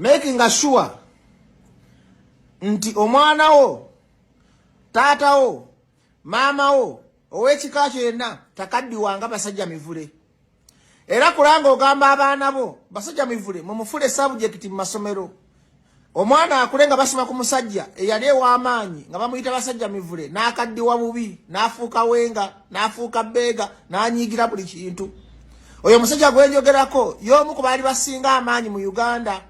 making sure nti omwana wo tata wo mama wo owekika kyonna takaddiwanga Basajja Mivule. Era kulanga ogamba abaana bo Basajja Mivule mumufule subject mu masomero. Omwana akulenga basoma ku musajja eyali ew'amaanyi nga bamuyita Basajja Mivule n'akaddiwa bubi n'afuuka wenga n'afuuka beega n'anyiigira buli kintu. Oyo musajja gwenjogerako y'omu ku baali basinga amaanyi mu Uganda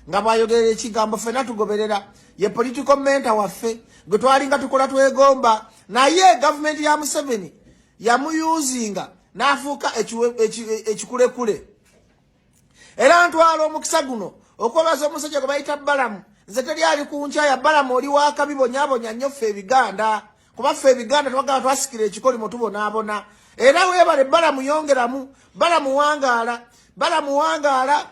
nga bwayogerera ekigambo ffenna tugoberera ye political mentor waffe gwe twalinga tukola twegomba naye government ya Museveni yamuyuzinga n'afuuka ekikulekule. Era ntwala omukisa guno okwebaza omusajja gwe bayita Balamu. Nze teri ali ku nkya ya Balamu oli wakabibonyabonya nnyo ffe Ebiganda kuba ffe Ebiganda twagala twasikira ekikolimo tubonaabona. Era weebale Balamu yongeramu Balamu wangaala Balamu wangaala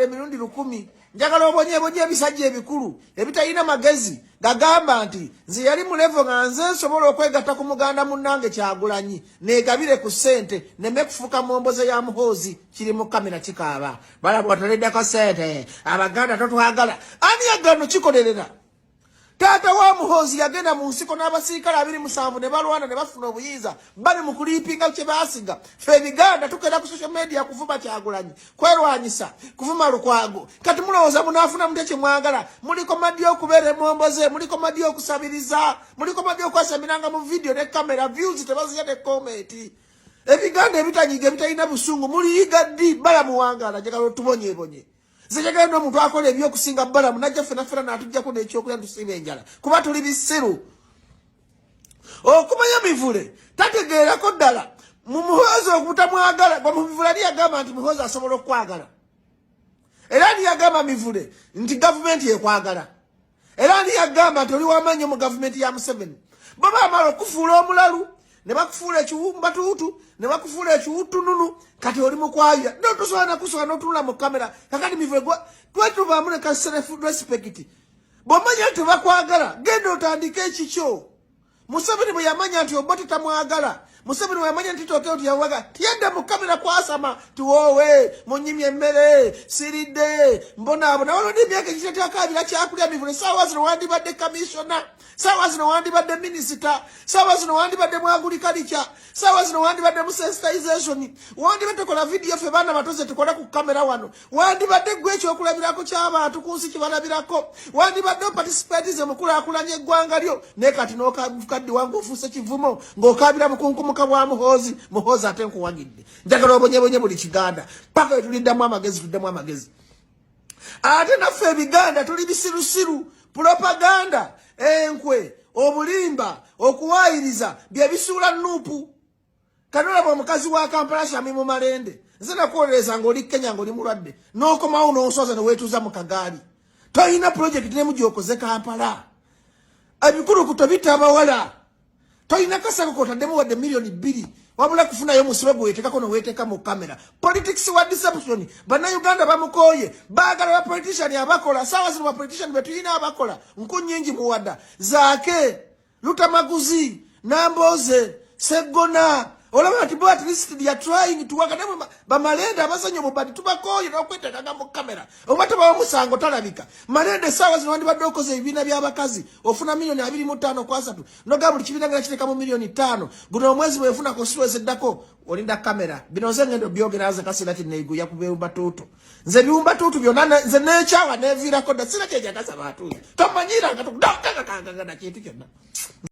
emirundi 10. Njagala obonyebonye ebisajja ebikulu ebitalina magezi gagamba nti nze yali mu level nga nze nsobola okwegatta ku muganda munnange Kyagulanyi negabire ku ssente neme kufuka momboze ya muhoozi kiri mu kamera kikaaba. Balamu wataleddako ssente Abaganda totwagala. Ani yagano kikolerera? Tata wa muhoozi yagenda mu nsiko n'abasirikale 27 ne balwana ne bafuna obuyinza bali mu kulipinga kye baasiga. Ffe Ebiganda tukera ku social media kuvuma Kyagulanyi kwerwanyisa kuvuma Lukwago. Kati mulowooza munaafuna mutya kye mwagala? Muliko madi okubeera emomboze, muliko madi okusabiriza, muliko madi okwasamiranga mu video ne kamera views tebazija ne comment. Ebiganda ebitanyiga ebitalina busungu muliyiga ddi Balamu wangaala njagala otubonyebonye. Zijagala ndo muntu akola ebyokusinga Balamu najja ffena n'atuggyako n'ekyokulya tusiba enjala kuba tuli bisiru. Okumanya Mivule tategeerako ddala mu muhoozi okutamwagala gwe Mivule ali yagamba nti muhoozi asobola okwagala. Era ali yagamba Mivule nti gavumenti yekwagala. Era ali yagamba nti oli w'amaanyi mu gavumenti ya Museveni. Bo baamala okufuula omulalu ne bakufuula ekiwumbatuutu ne bakufuula ekiwutununu kati oli mukwaya ndo tosobola nakusobola n'otunula mu kamera kakati Mivule twetubaamu ne self respect. Bw'omanya nti bakwagala genda otandike ekikyo. Museveni bwe yamanya nti Obote tamwagala, Museveni bwe yamanya nti Tokeo tiyawagala tiyadda mu kamera kwasama tuwowe munyimye emmere siridde mbonaabona waliwo n'emyaka ekitatakabira kyakulya Mivule. Saawa zino wandibadde commissioner, saawa zino wandibadde minister, saawa zino wandibadde mu agriculture, saawa zino wandibadde mu sensitization, wandibadde kola video ffe baana batoze tukola ku kamera wano, wandibadde gwe ekyokulabirako ky'abantu ku nsi kibalabirako, wandibadde oparticipatize mu kulaakulanya eggwanga lyo naye kati n'okaddi wange ofuuse kivumo ng'okabira mukunkumuka bwa muhoozi. Muhoozi ate nkuwagidde njagala obonyebonye buli Kiganda paka wetuliddamu amagezi tuddemu amagezi. Ate naffe Ebiganda tuli bisirusiru propaganda enkwe obulimba okuwaayiriza bye bisuula nuupu. Kanolaba omukazi wa Kampala Shami mu Malende nze nakuwolereza ng'oli Kenya ng'oli mulwadde n'okomawo n'onsoza ne weetuuza mu kagaali. Toyina project n'emu gy'okoze Kampala. Ebikulukuto bitabawala. Toyina kasako kotaddemu wadde million 2 wabula kufunayo musibe gwe weetekako n'oweeteeka mu kamera. Politics wa deception. Bannayuganda bamukooye baagala ba politician abakola saawa zino ba politician be tulina abakola nku nnyingi muwadda Zaake Lutamaguzi Namboze Segona olaba nti bo at least they are trying to work them bamalende abazanyo mubadi tubakooye n'okweteekaga mu kamera oba tabawo musango talabika. Malende saawa zino wandibadde okoze ebibiina by'abakazi ofuna million 25 ku 3 noga buli kibiina nga kiteekamu million 5 guno omwezi bwefuna constituency eddako olinda kamera. Bino nze ngendo byogera nze kasira ti neeguya ku biwumbatuutu nze biwumbatuutu byonna nze neekyawa neeviirako dda sina kyejagaza baatuuzi tomanyiranga tukudakakakangana kintu kyonna.